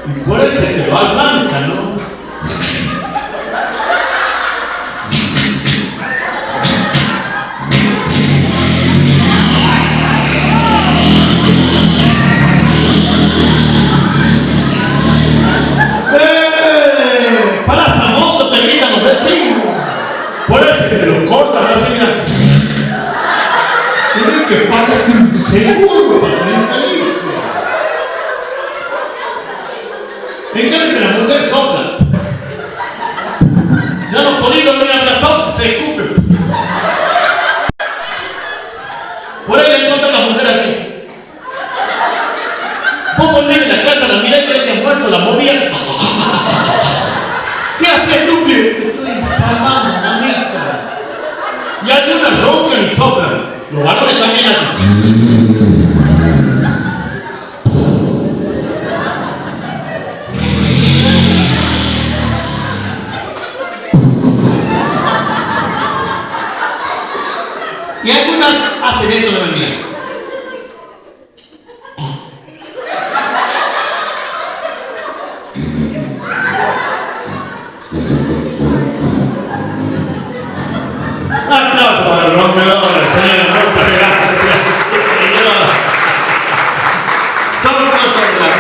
Y por eso te lo arranca, ¿no? Para esa moto te gritan los vecinos. Por eso que te lo cortan así, mira. Tienes que pagar un seguro para tener feliz. En cambio que la mujer sopla. Ya no podía dormir abrazado, se escupe. Por ahí le encuentran a la mujer así. Vos volvés en la casa, la mirás y crees que ha muerto, la movías. ¿Qué haces, estúpido? Te estoy salvando, mamita. Y algunas roncan y soplan. Los varones también hacen. Y algunas hacen esto de mentira.